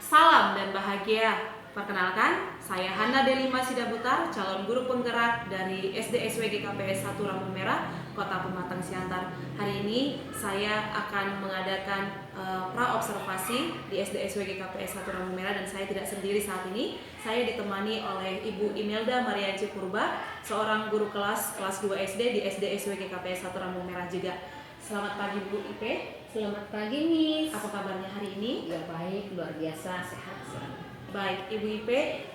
Salam dan bahagia. Perkenalkan, saya Hana Delima Sidabutar, calon guru penggerak dari SD SWG KPS 1 Rambu Merah, Kota Pematang Siantar. Hari ini saya akan mengadakan pra-observasi di SD SWG KPS 1 Rambu Merah, dan saya tidak sendiri saat ini. Saya ditemani oleh Ibu Imelda Mariaji Purba, seorang guru kelas 2 SD di SD SWG KPS 1 Rambu Merah juga. Selamat pagi Bu Ipe. Selamat pagi, Miss. Apa kabarnya hari ini? Ya baik, luar biasa, sehat. Baik, Ibu Ipe,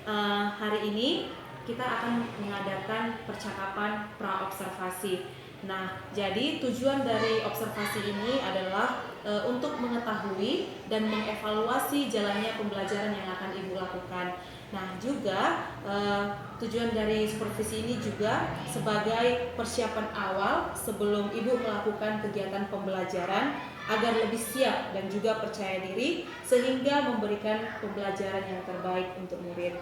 hari ini kita akan mengadakan percakapan pra-observasi. Nah, jadi tujuan dari observasi ini adalah untuk mengetahui dan mengevaluasi jalannya pembelajaran yang akan Ibu lakukan. Nah, juga tujuan dari supervisi ini juga sebagai persiapan awal sebelum Ibu melakukan kegiatan pembelajaran agar lebih siap dan juga percaya diri sehingga memberikan pembelajaran yang terbaik untuk murid.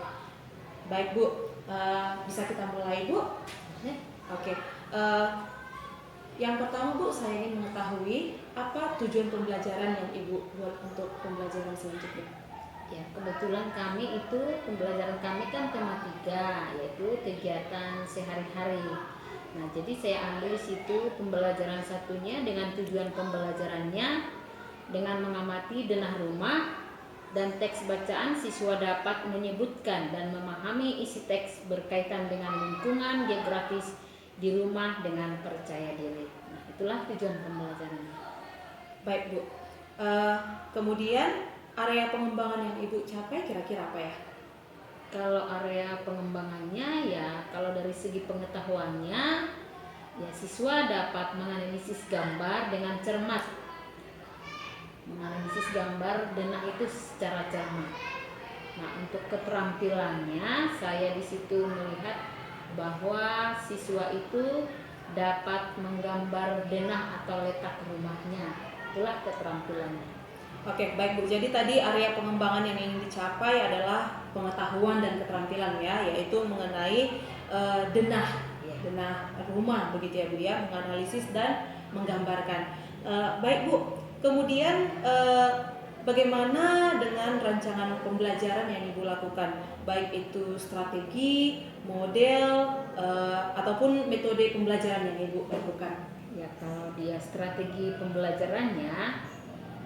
Baik Bu, bisa kita mulai Bu? Oke. Yang pertama Bu, saya ingin mengetahui apa tujuan pembelajaran yang Ibu buat untuk pembelajaran selanjutnya. Ya, kebetulan kami itu pembelajaran kami kan tema 3, yaitu kegiatan sehari-hari. Nah, jadi saya ambil situ pembelajaran satunya dengan tujuan pembelajarannya dengan mengamati denah rumah dan teks bacaan siswa dapat menyebutkan dan memahami isi teks berkaitan dengan lingkungan geografis di rumah dengan percaya diri. Nah, itulah tujuan pembelajarannya. Baik Bu, kemudian area pengembangan yang Ibu capai kira-kira apa ya? Kalau area pengembangannya ya, kalau dari segi pengetahuannya ya, siswa dapat menganalisis gambar dengan cermat, menganalisis gambar denah itu secara cermat. Nah, untuk keterampilannya saya di situ melihat bahwa siswa itu dapat menggambar denah atau letak rumahnya. Itulah keterampilannya. Oke, baik Bu. Jadi tadi area pengembangan yang ingin dicapai adalah pengetahuan dan keterampilan ya, yaitu mengenai denah rumah begitu ya Bu ya, menganalisis dan menggambarkan. Baik Bu. Kemudian bagaimana dengan rancangan pembelajaran yang Ibu lakukan, baik itu strategi, model ataupun metode pembelajaran yang Ibu lakukan? Ya, kalau dia strategi pembelajarannya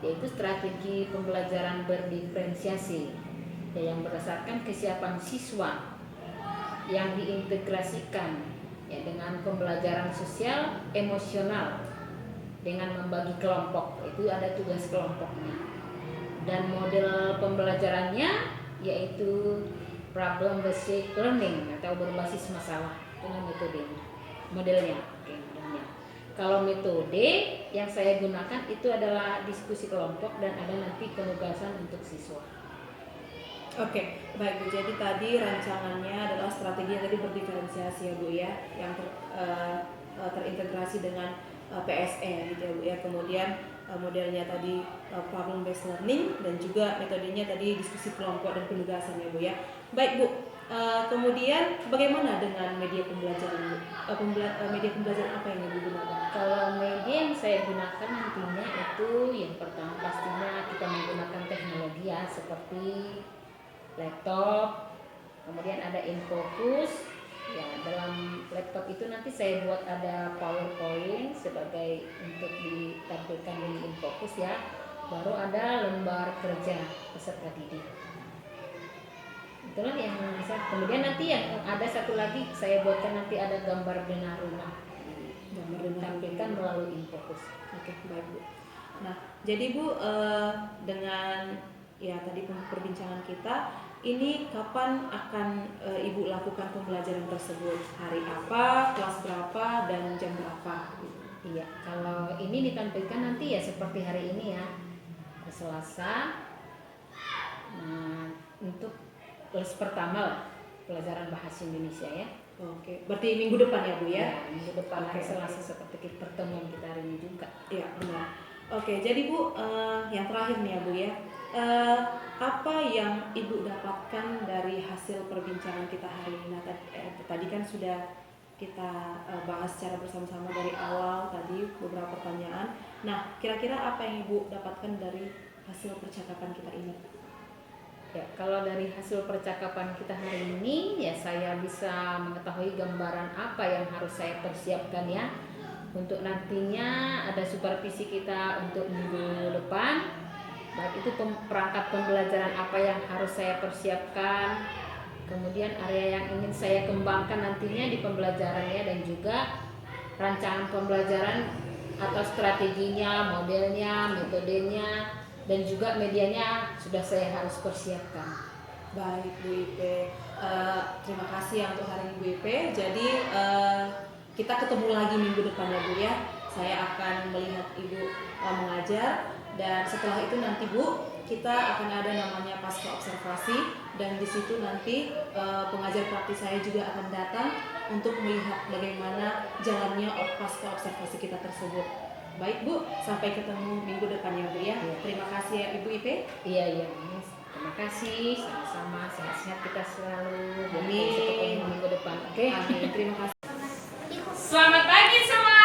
yaitu strategi pembelajaran berdiferensiasi yang berdasarkan kesiapan siswa yang diintegrasikan ya dengan pembelajaran sosial emosional dengan membagi kelompok, itu ada tugas kelompoknya. Dan model pembelajarannya yaitu problem based learning atau berbasis masalah dengan modelnya. Kalau metode yang saya gunakan itu adalah diskusi kelompok dan ada nanti penugasan untuk siswa. Oke, baik Bu. Jadi tadi rancangannya adalah strategi yang tadi berdiferensiasi ya Bu ya, yang terintegrasi dengan PSE gitu ya Bu ya. Kemudian modelnya tadi problem based learning dan juga metodenya tadi diskusi kelompok dan penugasan ya Bu ya. Baik Bu. Kemudian bagaimana dengan media pembelajaran Bu? Media pembelajaran apa yang Ibu gunakan? Kalau media yang saya gunakan nantinya itu yang pertama pastinya kita menggunakan teknologi ya, seperti laptop, kemudian ada InFocus. Ya, dalam laptop itu nanti saya buat ada PowerPoint sebagai untuk ditampilkan di InFocus ya. Baru ada lembar kerja peserta didik. Itulah yang bisa. Kemudian nanti yang ada satu lagi saya buatkan nanti ada gambar denah rumah. Ditampilkan melalui InFocus. Oke, baik Bu. Nah, jadi Bu, dengan ya tadi perbincangan kita, ini kapan akan Ibu lakukan pembelajaran tersebut? Hari apa, kelas berapa, dan jam berapa? Iya, kalau ini ditampilkan nanti ya seperti hari ini ya, Selasa. Nah, untuk kelas pertama lah, pelajaran bahasa Indonesia ya. Oke, berarti minggu depan ya Bu ya? Ya, minggu depan hari Selasa seperti pertemuan kita hari ini juga. Iya, benar. Oke, jadi Bu, yang terakhir nih ya Bu ya, apa yang Ibu dapatkan dari hasil perbincangan kita hari ini? Nah, tadi kan sudah kita bahas secara bersama-sama dari awal tadi beberapa pertanyaan. Nah, kira-kira apa yang Ibu dapatkan dari hasil percakapan kita ini? Ya, kalau dari hasil percakapan kita hari ini, ya saya bisa mengetahui gambaran apa yang harus saya persiapkan ya. Untuk nantinya ada supervisi kita untuk minggu depan, baik itu perangkat pembelajaran apa yang harus saya persiapkan, kemudian area yang ingin saya kembangkan nantinya di pembelajarannya, dan juga rancangan pembelajaran atau strateginya, modelnya, metodenya, dan juga medianya sudah saya harus persiapkan. Baik Bu Ipe, terima kasih ya untuk hari ini Bu Ipe. Jadi kita ketemu lagi minggu depan ya Bu ya. Saya akan melihat Ibu mengajar, dan setelah itu nanti Bu, kita akan ada namanya pasca observasi, dan di situ nanti pengajar praktis saya juga akan datang untuk melihat bagaimana jalannya pasca observasi kita tersebut. Baik Bu, sampai ketemu minggu depan ya Bu ya. Terima kasih ya Ibu Ipe. Iya, Miss. Terima kasih, sama-sama, sehat-sehat kita selalu. Amin. Sampai ketemu minggu depan. Oke. Amin. Terima kasih. Selamat pagi semua.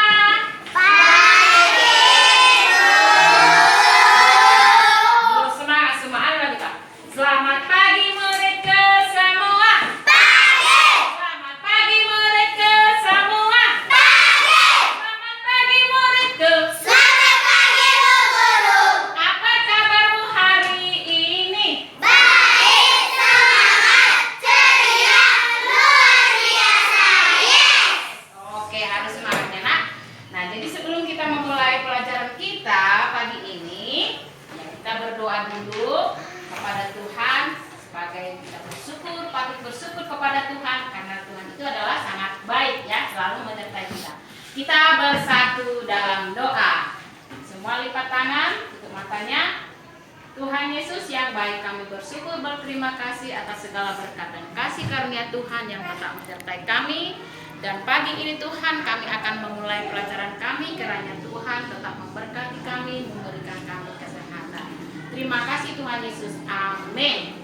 Belum semangat semua, lagi tak? Selamat pagi mereka semua. Selamat pagi mereka semua. Selamat pagi mereka. Apa kabarmu hari ini? Oke, harus semangatnya nak. Nah, jadi sebelum kita memulai pelajaran kita pagi ini, ya kita berdoa dulu kepada Tuhan, sebagai kita bersyukur, patut bersyukur kepada Tuhan karena Tuhan itu adalah sangat baik ya, selalu menyertai kita. Kita bersatu dalam doa. Semua lipat tangan, tutup matanya. Tuhan Yesus yang baik, kami bersyukur berterima kasih atas segala berkat dan kasih karunia Tuhan yang tetap menyertai kami. Dan pagi ini Tuhan, kami akan memulai pelajaran kami, kiranya Tuhan tetap memberkati kami, memberikan kami kesehatan. Terima kasih Tuhan Yesus, amin.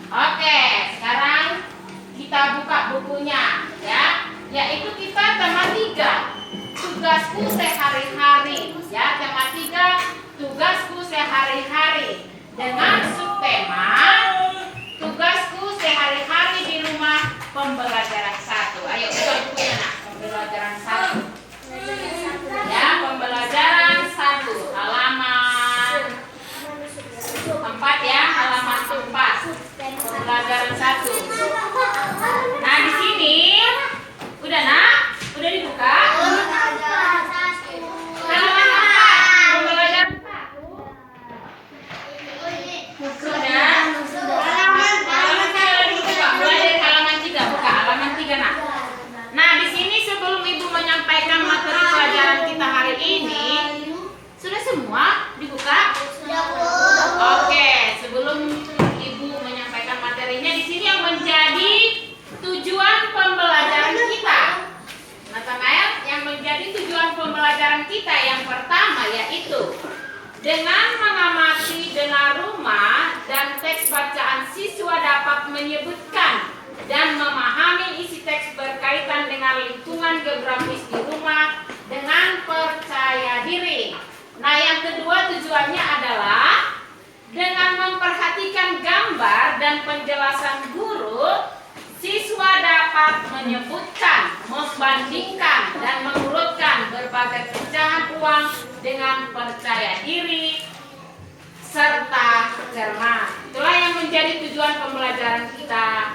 Oke, sekarang kita buka bukunya ya, yaitu kita tema 3, tugasku sehari-hari ya, tema 3, tugasku sehari-hari, dengan subtema tugasku sehari-hari di rumah pembelajaran 1. Ayo buka bukunya nak, pembelajaran 1 ya, pembelajaran 1 halaman 4 ya, halaman 4, pembelajaran 1. Nah di sini udah nak, udah dibuka halaman 4, pembelajaran 1 sudah. Halaman 3 dibuka, mulai dari halaman 3, buka halaman 3 nak. Nah di sini sebelum ibu menyampaikan materi pelajaran kita hari ini, sudah semua dibuka? Oke, sebelum ibu menyampaikan materinya, di sini yang menjadi tujuan pembelajaran kita. Nathanael, yang menjadi tujuan pembelajaran kita yang pertama yaitu dengan mengamati denah rumah dan teks bacaan, siswa dapat menyebutkan dan memahami isi teks berkaitan dengan lingkungan geografis di rumah dengan percaya diri. Nah, yang kedua tujuannya adalah dengan memperhatikan gambar dan penjelasan guru, siswa dapat menyebutkan, membandingkan, dan mengurutkan berbagai pecahan uang dengan percaya diri serta cermat. Itulah yang menjadi tujuan pembelajaran kita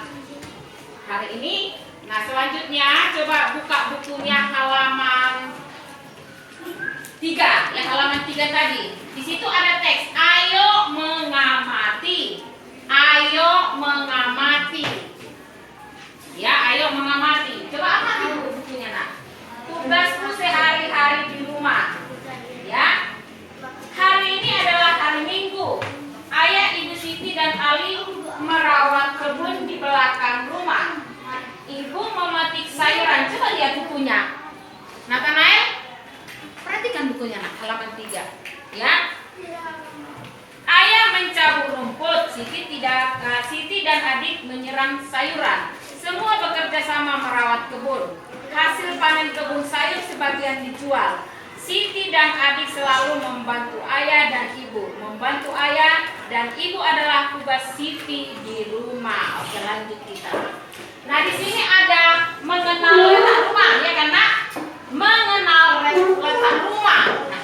hari ini. Nah, selanjutnya coba buka bukunya halaman 3, yang halaman 3 tadi. Di situ ada teks, ayo mengamati. Ayo mengamati. Ya, ayo mengamati. Coba amati dulu bukunya nak. Tugasku sehari-hari di rumah. Ya. Hari ini adalah hari Minggu. Ayah, Ibu Siti dan Ali merawat kebun di belakang rumah. Ibu memetik sayuran. Coba lihat bukunya. Nathanael, perhatikan bukunya nak, halaman 3. saja. Ya. Ayah mencabut rumput, Siti dan adik menyiram sayuran. Semua bekerja sama merawat kebun. Hasil panen kebun sayur sebagian dijual. Siti dan adik selalu membantu ayah dan ibu. Membantu ayah dan ibu adalah tugas Siti di rumah. Oke, lanjut kita. Nah, di sini ada mengenal letak rumah, ya kan, Nak? Mengenal letak rumah. Nah,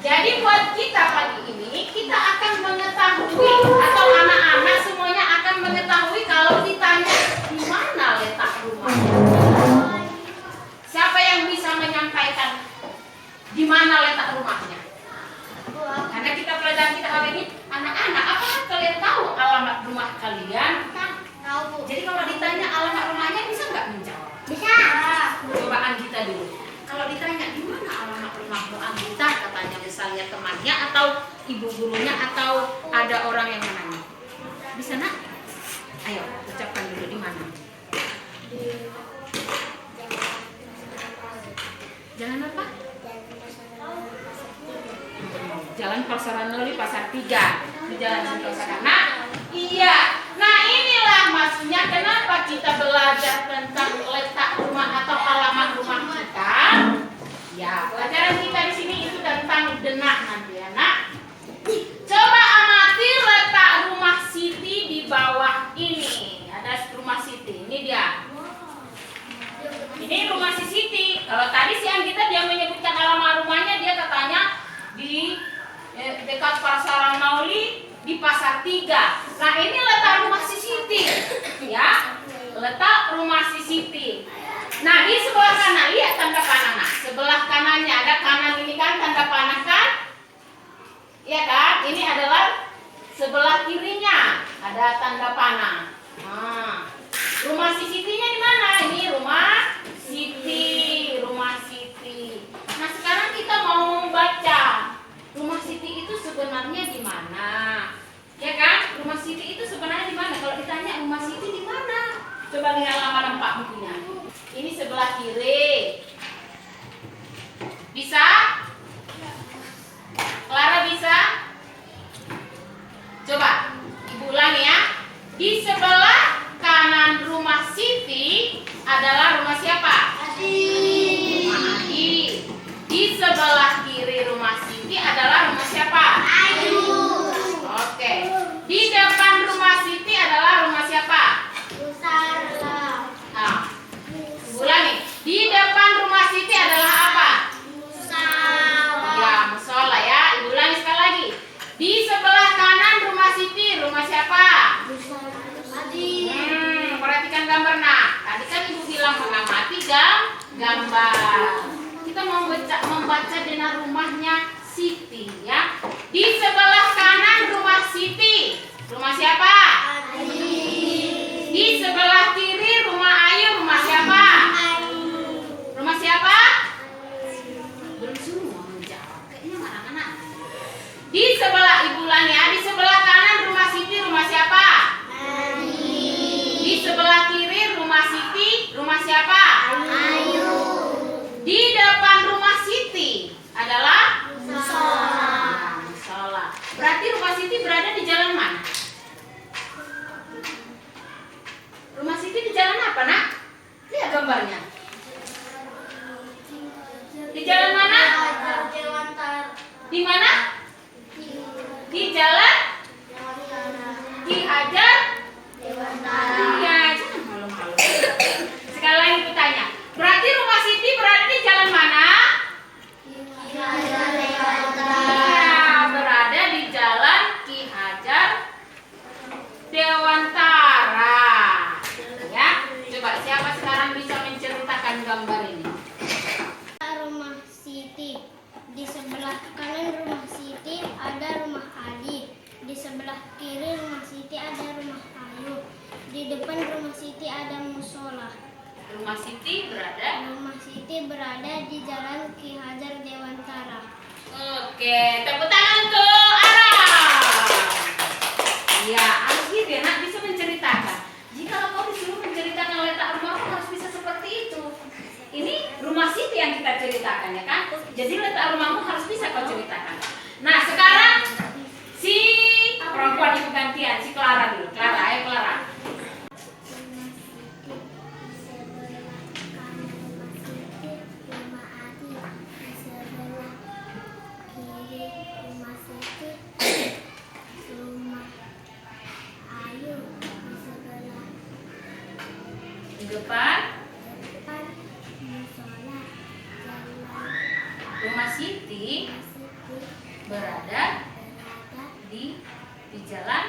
jadi buat kita pagi ini kita akan mengetahui, atau anak-anak semuanya akan mengetahui kalau ditanya di mana letak rumahnya. Siapa yang bisa menyampaikan di mana letak rumahnya? Karena kita pelajaran kita hari ini, anak-anak, apakah kalian tahu alamat rumah kalian? Tahu, Bu. Jadi kalau ditanya alamat rumahnya bisa nggak menjawab? Bisa. Coba Anggita dulu. Kalau ditanya di mana alamat rumahmu Anggita, katanya misalnya temannya atau ibu gurunya atau ada orang yang menanya. Bisa, Nak? Ayo, ucapkan dulu di mana. Jalan apa? Jalan Pasaranoli Pasar 3. Di Jalan Sentosa. Nah, iya. Nah, inilah maksudnya kenapa kita belajar tentang letak rumah atau alamat rumah kita. Ya, pelajaran kita di sini itu tentang denah nanti ya, Nak. Coba amati letak rumah Siti di bawah ini. Ada rumah Siti. Ini dia. Ini rumah si Siti. Kalau tadi siang kita dia menyebutkan alamat rumahnya, dia katanya di dekat Pasaran Mauli di Pasar 3. Nah, ini letak rumah si Siti. Ya. Letak rumah si Siti. Nah, di sebelah kanan lihat tanda panah. Nah, sebelah kanannya ada kanan ini kan tanda panah kan? Iya kan? Ini adalah sebelah kirinya ada tanda panah. Nah, rumah si Sitinya di mana? Ini rumah Siti, rumah Siti. Nah, sekarang kita mau membaca rumah Siti itu sebenarnya di mana? Ya kan? Rumah Siti itu sebenarnya di mana? Kalau ditanya rumah Siti di mana? Coba lihat halaman 4 bukunya. Ini sebelah kiri. Bisa? Clara bisa? Coba Ibu ulangi ya. Di sebelah kanan rumah Siti adalah rumah siapa? Adi. Rumah Adi. Di sebelah kiri rumah Siti adalah rumah siapa? Ayu. Oke. Di depan rumah Siti adalah rumah siapa? Musara. Nah, ulangi. Di depan rumah Siti adalah apa? Musola. Ya, musola ya. Ibu ulangi sekali lagi. Di sebelah kanan rumah Siti, rumah siapa? Adi. Perhatikan gambar. Nah, tadi kan Ibu bilang mengamati gambar. Kita membaca denah rumahnya Siti ya. Di sebelah kanan rumah Siti, rumah siapa? Adi. Di sebelah kiri rumah Ayu, rumah siapa? Ayu. Rumah siapa? Belum semua menjawab. Kayaknya anak-anak. Di sebelah Ibu ulangi ya. Di sebelah kanan rumah Siti, rumah siapa? Adi. Di sebelah kiri rumah Siti, rumah siapa? Ayu. Di depan rumah Siti adalah musola. Musola. Berarti rumah Siti berada di jalan mana? Rumah Siti di jalan apa, Nak? Lihat gambarnya. Di jalan mana? Di mana? Di jalan Ki Hajar Dewantara. Iya, jangan malu-malu. Sekali lagi bertanya. Berarti rumah Siti berada di jalan mana? Ki Hajar Dewantara. Ya, berada di jalan Ki Hajar Dewantara. Ya, coba siapa sekarang bisa menceritakan gambar ini? Rumah Siti. Di sebelah kanan rumah Siti ada rumah Adi. Di sebelah kiri rumah Siti ada rumah Ayu. Di depan rumah Siti ada musola. Rumah Siti berada? Rumah Siti berada di jalan Ki Hajar Dewantara. Oke, tepuk tangan untuk Ara. Ya, harus gitu ya, Nak, bisa menceritakan. Jika kau disuruh menceritakan letak rumah, harus bisa seperti itu. Ini rumah Siti yang kita ceritakan ya kan? Jadi letak rumahmu harus bisa kau ceritakan. Nah sekarang si perempuan itu gantian, si Clara dulu. Clara, ayo Clara. Di depan rumah Siti berada di jalan.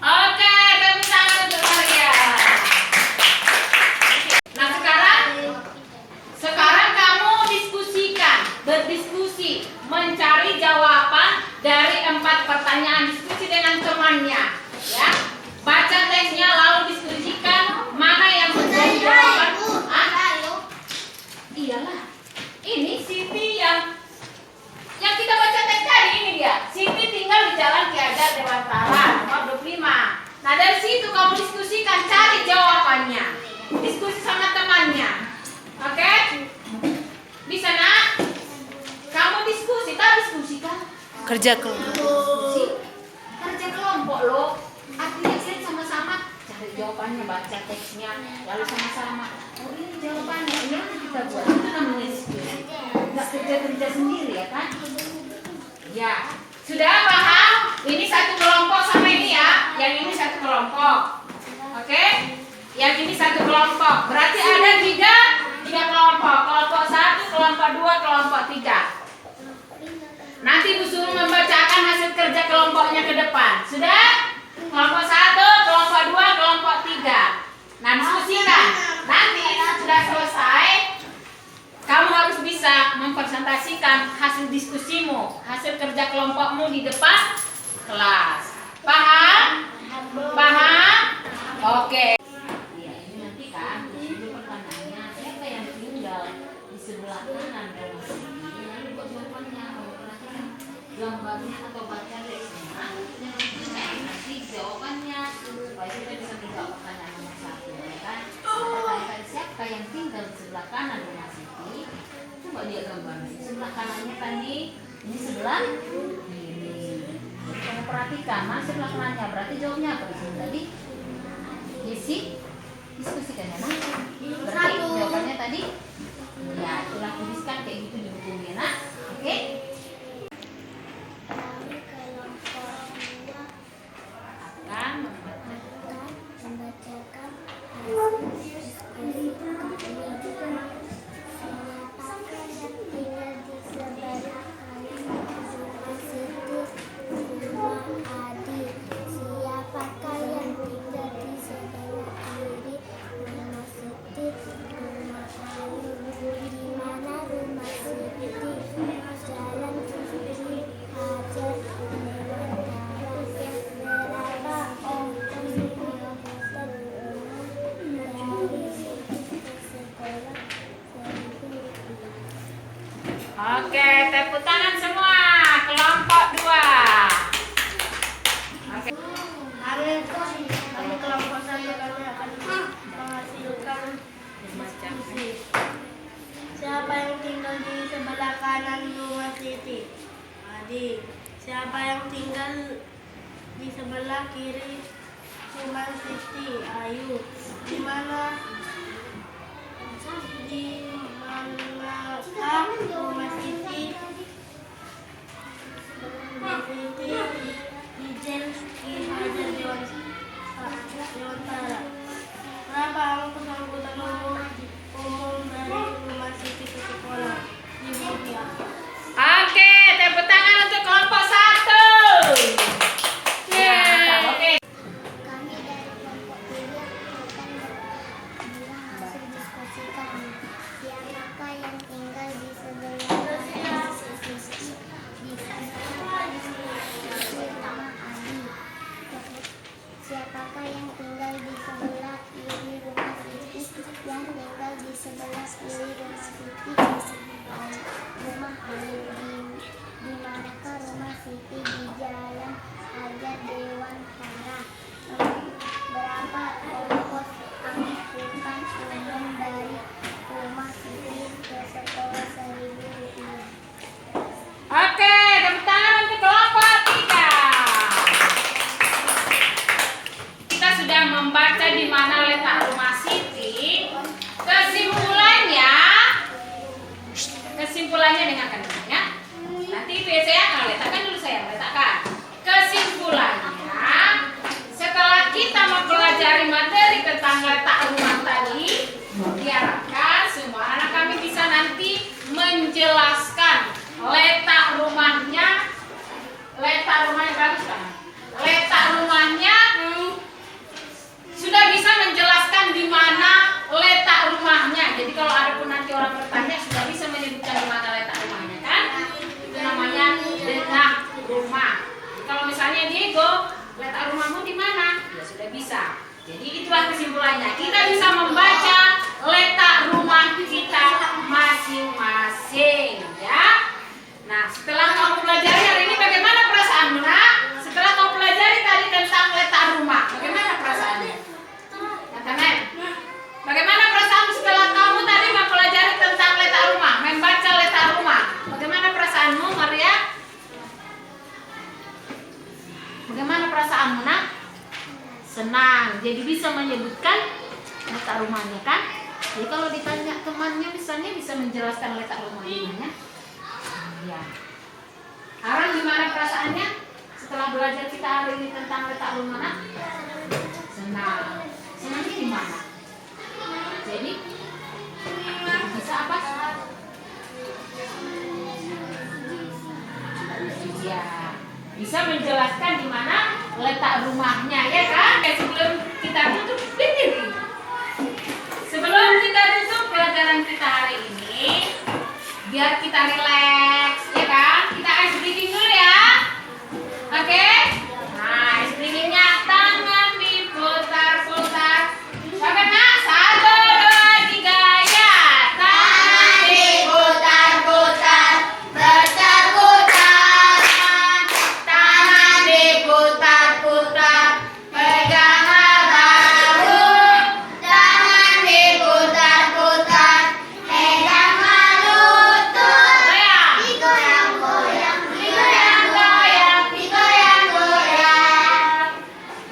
Oke, tepuk tangan untuk Maria. Nah sekarang kamu berdiskusi, mencari jawaban dari 4 pertanyaan, diskusi dengan temannya, ya. Baca teksnya lalu diskusikan mana yang menjadi jawaban. Iyalah, ini Siti yang kita baca teks tadi, ini dia. Siti tinggal di Jalan Ki Hajar Dewantara nomor 25. Nah dari situ kamu diskusikan, cari jawabannya, diskusi sama temannya. Oke? Bisa nak? Kamu diskusikan. Kerja kelompok. Kerja kelompok loh. Artinya kalian sama-sama cari jawabannya, baca teksnya, lalu sama-sama. Oh ini jawabannya, ini nanti kita buat. Itu namanya diskusi. Nggak kerja sendiri ya kan? Ya, sudah paham? Ini satu kelompok sama ini ya. Yang ini satu kelompok. Oke? Yang ini satu kelompok. Berarti ada tiga kelompok. Kelompok 1, kelompok 2, kelompok 3. Nanti Bu suruh membacakan hasil kerja kelompoknya ke depan. Sudah? Kelompok 1, kelompok 2, kelompok 3. Nah, diskusikan. Nanti sudah selesai, kamu harus bisa mempresentasikan hasil diskusimu, hasil kerja kelompokmu di depan kelas. Paham? Paham? Oke. Iya, ini nanti kan itu pertanyaannya, siapa yang tinggal di sebelah kanan rumah Siti? Lalu buat jawabannya, perhatikan gambarnya atau baca teksnya. Nanti jawabannya supaya kita bisa menjawab pertanyaan nomor 1, ya kan? Pertanyaan siapa yang tinggal di sebelah kanan rumah Siti? Coba lihat gambarnya. Sebelah kanannya tadi, ini sebelah kiri. Jadi kamu perhatikan, mana sebelah kanannya? Berarti jawabnya apa di sini tadi? Yesi, diskusikan ya, Nak. Berarti jawabannya tadi? Ya, itulah tuliskan kayak gitu di bukunya, Nak. Oke? Akan membacakan siapakah yang tinggal di sebelah kiri rumah Siti, rumah Ayu, di mana rumah Siti, Jalan Ki Hajar Dewantara, berapa ongkos pengobatan dari Siti ke sekolah? Oke, tepuk tangan semua. Kelompok 2. Oke. Hari kami kelompok 1 kami akan menghasilkan diskusi. Siapa yang tinggal di sebelah kanan rumah Siti? Adi. Siapa yang tinggal di sebelah kiri rumah Siti? Ayu. Di manakah rumah Siti? Di Jalan Ki Hajar Dewantara. Berapa ongkos angkutan umum dari rumah Siti ke sekolah? 5 rupiah. Oke, tepuk tangan untuk kelompok 1. Ya, oke. Kami dari kelompok 3 akan bilang hasil diskusi kami. Siapakah yang tinggal di sebelah kanan Siti? Di sana rumah Adi. Siapakah yang tinggal di sebelah kiri rumah Siti? Yang tinggal di sebelah kiri rumah Siti rumah Ayu. Di manakah rumah Siti? Di Jalan Hajar Dewantara. Berapa ongkos angkutan umum dengarkan dulu ya. Nanti saya akan letakkan dulu, saya letakkan. Kesimpulannya, setelah kita mempelajari materi tentang letak rumah tadi, diharapkan semua anak kami bisa nanti menjelaskan letak rumahnya bagus kan? Letak rumahnya sudah bisa menjelaskan di mana letak rumahnya. Jadi kalau ada pun nanti orang bertanya sudah bisa menyebutkan di mana letak rumahnya kan? Itu namanya denah rumah. Kalau misalnya Diego, letak rumahmu di mana? Ya sudah bisa. Jadi itulah kesimpulannya. Kita bisa membaca letak rumah kita masing-masing, ya. Nah, setelah kamu pelajari hari ini, bagaimana perasaanmu, nak? Setelah kamu pelajari tadi tentang letak rumah, bagaimana perasaanmu? Natanael, bagaimana perasaanmu setelah kamu tadi mempelajari tentang letak rumah, membaca letak rumah? Bagaimana perasaanmu, Maria? Bagaimana perasaanmu, nak? Senang, jadi bisa menyebutkan letak rumahnya kan? Jadi kalau ditanya temannya misalnya bisa menjelaskan letak rumahnya. Ya. Arang gimana perasaannya setelah belajar kita hari ini tentang letak rumah, nak? Senang. Senangnya di mana? Jadi bisa apa? Ya, bisa menjelaskan di mana letak rumahnya, ya kan? Sebelum kita tutup berdiri. Sebelum kita tutup pelajaran kita hari ini, biar kita rileks, ya kan? Kita ice breathing dulu ya. Oke? Nah, ice breathingnya tangan diputar-putar. Bagaimana? 1, 2, 3, ya. Tangan diputar-putar, berputar. Tangan diputar-putar, pegang bahu. Tangan diputar-putar, pegang lutut. Digoyang-goyang, digoyang-goyang, digoyang-goyang.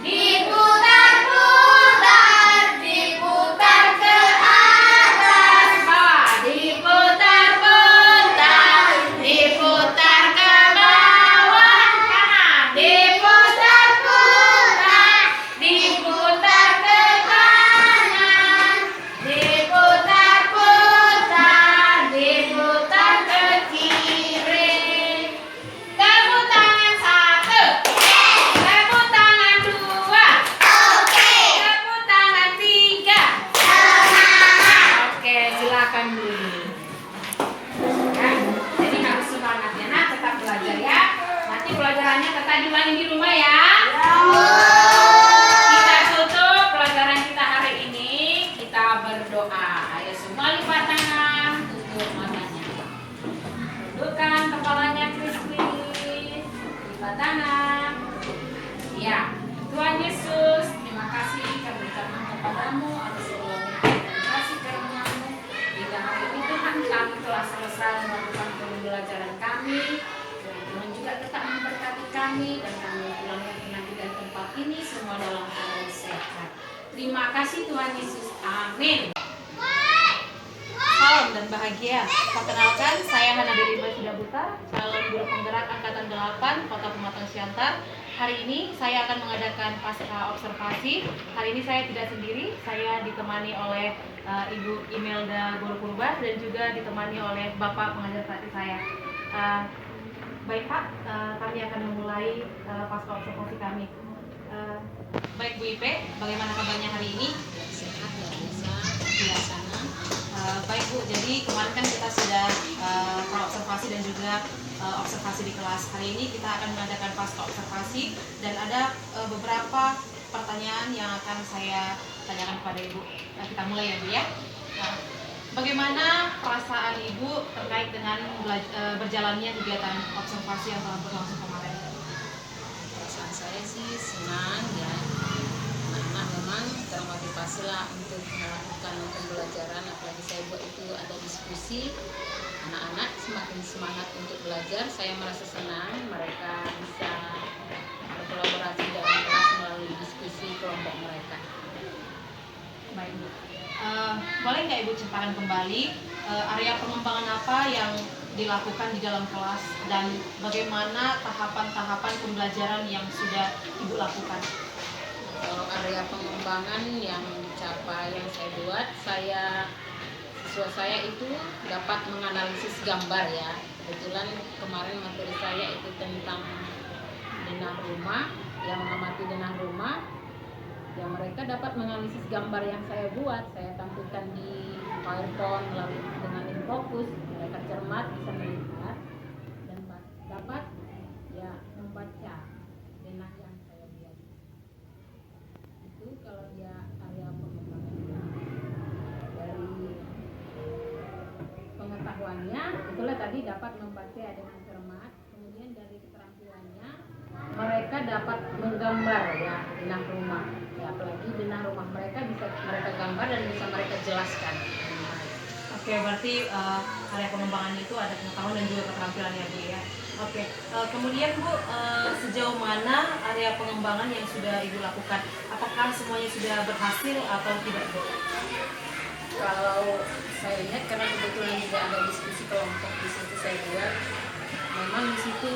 Diputar-putar, diputar ke atas bawah. Diputar-putar, diputar ke bawah kanan. Diputar-putar, diputar ke kanan. Diputar-putar, diputar ke kiri. Tepuk tangan 1. Tepuk tangan 2. Tepuk tangan 3. Oke, silakan dulu. Ya, jadi harus semangat ya, nah tetap belajar ya. Nanti pelajarannya tetap diulangi di rumah ya. Kita tutup pelajaran kita hari ini. Kita berdoa. Ayo semua lipat tangan, tutup matanya. Tundukkan kepalanya Kristi. Lipat tangan. Ya, Tuhan Yesus, terima kasih kami ucapkan kepadamu atas segala berkat dan kasih karunia-Mu. Jika hari ini Tuhan kami telah selesai melakukan pembelajaran kami, Tuhan juga tetap memberkati kami dan kami pulang nanti dari tempat ini semua dalam keadaan sehat. Terima kasih Tuhan Yesus. Amin. Salam dan bahagia. Perkenalkan, saya Hana Dewi Sudah Buta, calon guru penggerak Angkatan 8 Kota Pematang Siantar. Hari ini saya akan mengadakan pasca observasi. Hari ini saya tidak sendiri, saya ditemani oleh Ibu Imelda Guru Purba dan juga ditemani oleh Bapak pengajar praktik saya. Baik Pak, kami akan memulai pasca observasi kami. Baik Bu Ipe, bagaimana kabarnya hari ini? Sehat ya, biasa. Baik Bu, jadi kemarin kan kita sudah pra-observasi dan juga observasi di kelas. Hari ini kita akan mengadakan pasca observasi dan ada beberapa pertanyaan yang akan saya tanyakan kepada Ibu. Kita mulai ya Bu ya. Bagaimana perasaan Ibu terkait dengan berjalannya kegiatan observasi yang telah berlangsung kemarin? Perasaan saya sih senang ya. Anak-anak memang termotivasi lah untuk melakukan pembelajaran, apalagi saya buat itu ada diskusi. Anak-anak semakin semangat untuk belajar. Saya merasa senang mereka bisa berkolaborasi dalam kelas melalui diskusi kelompok mereka. Baik Bu. Boleh nggak Ibu ceritakan kembali area pengembangan apa yang dilakukan di dalam kelas dan bagaimana tahapan-tahapan pembelajaran yang sudah Ibu lakukan? Kalau area pengembangan yang saya buat, siswa saya itu dapat menganalisis gambar ya. Kebetulan kemarin materi saya itu tentang denah rumah, yang mengamati denah rumah. Yang mereka dapat menganalisis gambar yang saya buat, saya tampilkan di PowerPoint lalu dengan infocus, mereka cermat bisa melihat dan dapat ya membaca denah yang saya buat. Itu kalau dia area pengembangannya. Dari pengetahuannya itulah tadi dapat membaca dengan cermat, kemudian dari keterampilannya mereka dapat menggambar ya denah rumah ya, apalagi denah rumah mereka bisa mereka gambar dan bisa mereka jelaskan. Oke, berarti area pengembangan itu ada pengetahuan dan juga keterampilan ya Bu ya. Oke, kemudian Bu, sejauh mana area pengembangan yang sudah Ibu lakukan? Apakah semuanya sudah berhasil atau tidak Bu? Kalau saya lihat karena kebetulan juga ada diskusi kelompok di situ saya buat, memang di situ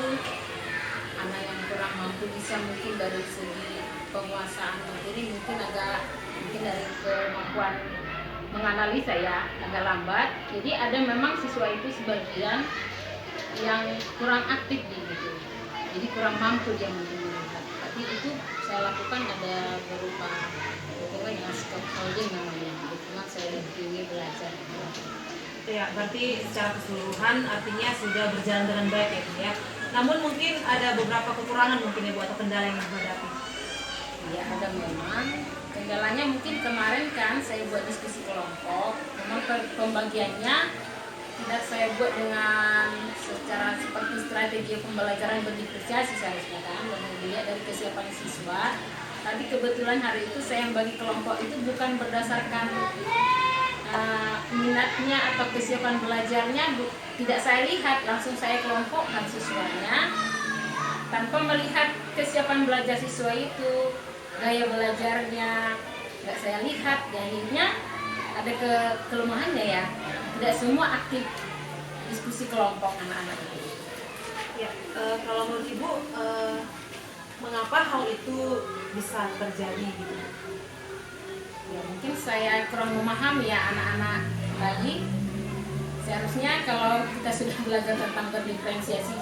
anak yang kurang mampu bisa mungkin dari segi penguasaan materi mungkin dari kemampuan menganalisa ya agak lambat. Jadi ada memang siswa itu sebagian yang kurang aktif di gitu. Jadi kurang mampu dia mungkin melihat. Tapi itu saya lakukan ada berupa scaffolding namanya. Cuma saya lebih belajar. Ya, berarti secara keseluruhan artinya sudah berjalan dengan baik ya Bu ya. Namun mungkin ada beberapa kekurangan mungkin Ibu atau kendala yang dihadapi. Ya ada memang kendalanya mungkin kemarin kan saya buat diskusi kelompok, memang pembagiannya tidak saya buat dengan secara seperti strategi pembelajaran berdiferensiasi seharusnya kan, dan dilihat dari kesiapan siswa. Tapi kebetulan hari itu saya bagi kelompok itu bukan berdasarkan minatnya atau kesiapan belajarnya, tidak saya lihat, langsung saya kelompokkan siswanya tanpa melihat kesiapan belajar siswa itu, gaya belajarnya nggak saya lihat. Akhirnya ada kelemahannya ya, tidak semua aktif diskusi kelompok anak-anak itu. Ya, kalau menurut Ibu, mengapa hal itu bisa terjadi gitu? Ya mungkin saya kurang memahami ya anak-anak lagi. Seharusnya kalau kita sudah belajar tentang berdiferensiasi,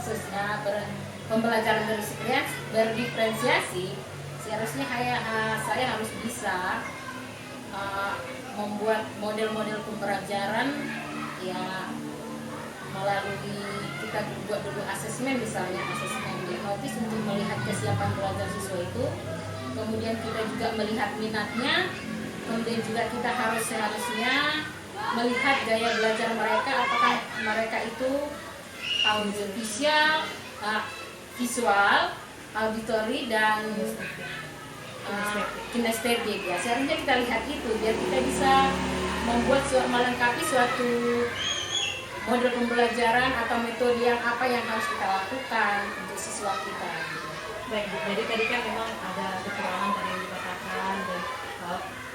pembelajaran berdiferensiasi, seharusnya saya harus bisa membuat model-model pembelajaran ya melalui kita buat dulu asesmen, misalnya asesmen diagnostis untuk melihat kesiapan belajar siswa itu, kemudian kita juga melihat minatnya, kemudian juga kita seharusnya melihat gaya belajar mereka, apakah mereka itu visual, auditory dan kinestetik ya. Seharusnya kita lihat itu biar kita bisa melengkapi suatu model pembelajaran atau metode yang harus kita lakukan untuk siswa kita. Baik Bu, jadi tadi kan memang ada kekurangan tadi yang dikatakan dan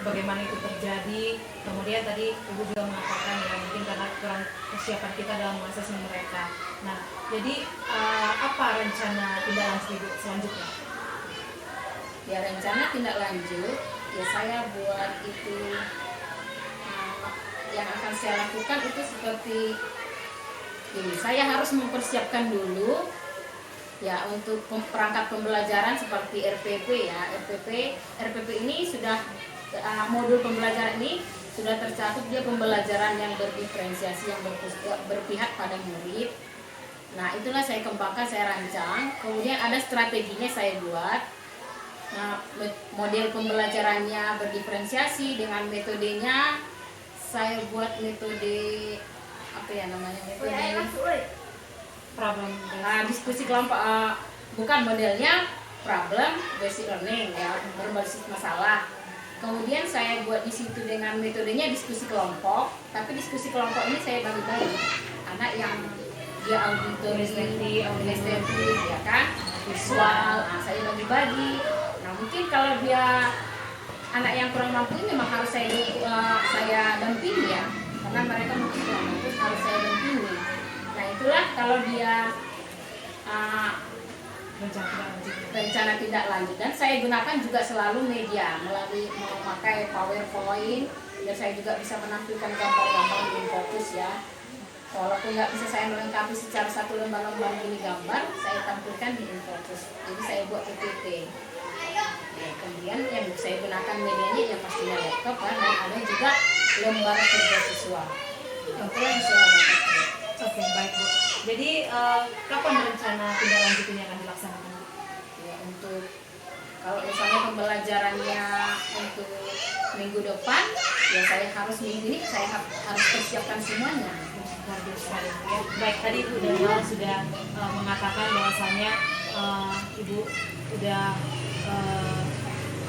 bagaimana itu terjadi. Kemudian tadi Ibu juga mengatakan ya mungkin karena kurang kesiapan kita dalam mengasesmen mereka. Nah, jadi apa rencana tindak lanjut Ibu selanjutnya? Ya rencana tindak lanjut ya saya buat itu yang akan saya lakukan itu seperti ini. Saya harus mempersiapkan dulu ya untuk perangkat pembelajaran seperti RPP ya. RPP ini sudah modul pembelajaran ini sudah tercakup dia pembelajaran yang berdiferensiasi yang berpihak pada murid. Nah itulah saya kembangkan, saya rancang, kemudian ada strateginya saya buat. Nah, model pembelajarannya berdiferensiasi dengan metodenya saya buat metode Problem diskusi kelompok, bukan modelnya problem basic learning ya, berbasis masalah. Kemudian saya buat di situ dengan metodenya diskusi kelompok, tapi diskusi kelompok ini saya bagi-bagi. Anak yang dia auditory, kinestetik ya kan, visual, saya bagi-bagi. Nah mungkin kalau dia anak yang kurang mampu ini memang harus saya dampingi ya, karena mereka mungkin kurang mampu, harus saya dampingi. Nah itulah kalau dia rencana tidak lanjut, dan saya gunakan juga selalu media melalui memakai PowerPoint biar saya juga bisa menampilkan gambar-gambar di InFocus ya. Walaupun nggak bisa saya melengkapi secara satu lembar-lembar ini gambar, saya tampilkan di InFocus. Jadi saya buat PPT. Ya, kemudian yang saya gunakan medianya yang pastinya laptop kan, dan ada juga lembar kerja siswa. Itu yang saya lakukan. Oke, baik Bu. Jadi kapan rencana tindak lanjut ini akan dilaksanakan? Ya, untuk kalau misalnya pembelajarannya untuk minggu depan, ya saya harus minggu ini saya harus persiapkan semuanya. Luar biasa ya. Baik, tadi Ibu Daniel sudah mengatakan bahwasannya Ibu sudah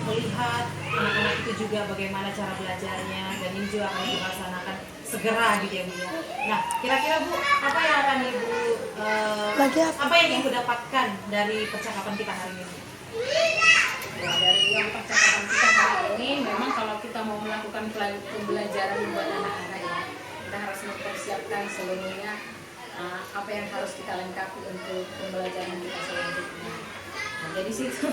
melihat anak-anak itu juga bagaimana cara belajarnya, dan ini juga akan dilaksanakan segera gitu ya Bu ya. Nah, kira-kira Bu, apa yang akan Ibu apa yang Ibu dapatkan dari percakapan kita hari ini? Ya, dari yang percakapan kita hari ini, memang kalau kita mau melakukan pembelajaran buat anak-anak ya, kita harus mempersiapkan seluruhnya apa yang harus kita lengkapi untuk pembelajaran kita selanjutnya. Nah, jadi situ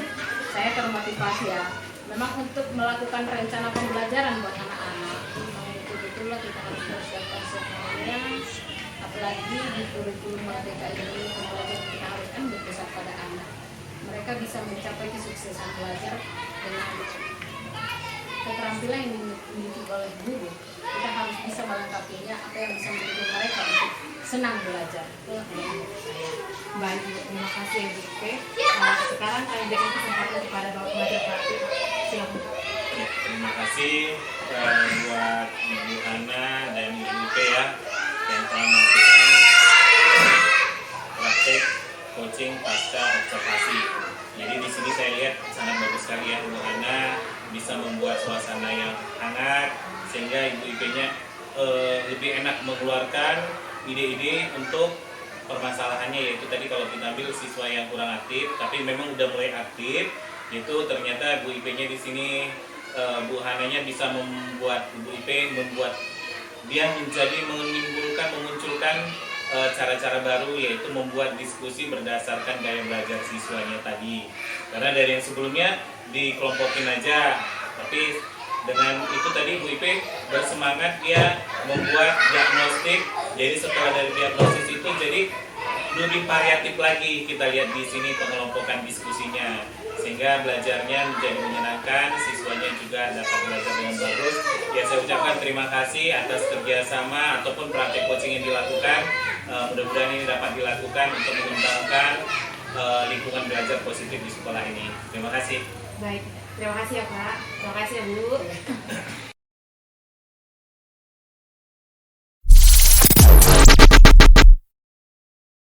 saya termotivasi ya. Memang untuk melakukan rencana pembelajaran buat anak-anak, memang betul-betul kita harus persiapkan semuanya. Apalagi di kurikulum Merdeka ini, pembelajaran kita harus kan berpusat pada anak. Mereka bisa mencapai kesuksesan belajar dengan keterampilan yang dimiliki oleh guru. Kita harus bisa melengkapinya apa yang bisa mendukung mereka untuk senang belajar. Baik Bu, terima kasih Ibu. Oke, sekarang kami berikan kesempatan kepada Bapak Pengajar Praktik. Silakan. Terima kasih buat Ibu Hana dan Ibu P ya yang telah melakukan praktek coaching pasca observasi. Jadi di sini saya lihat sangat bagus sekali ya, Bu Hana bisa membuat suasana yang hangat sehingga Ibu IP-nya lebih enak mengeluarkan ide-ide untuk permasalahannya, yaitu tadi kalau kita ambil siswa yang kurang aktif tapi memang udah mulai aktif, itu ternyata Bu IP-nya di sini Bu Hananya bisa membuat Bu IP membuat dia menjadi memunculkan cara-cara baru, yaitu membuat diskusi berdasarkan gaya belajar siswanya tadi. Karena dari yang sebelumnya dikelompokin aja, tapi dengan itu tadi Bu IP bersemangat dia membuat diagnostik. Jadi setelah dari diagnosis itu jadi lebih variatif lagi, kita lihat di sini pengelompokan diskusinya, sehingga belajarnya menjadi menyenangkan, siswanya juga dapat belajar dengan bagus. Ya, saya ucapkan terima kasih atas kerjasama ataupun praktek coaching yang dilakukan. Mudah-mudahan ini dapat dilakukan untuk mengembangkan lingkungan belajar positif di sekolah ini. Terima kasih. Baik, terima kasih ya Pak. Terima kasih ya Bu.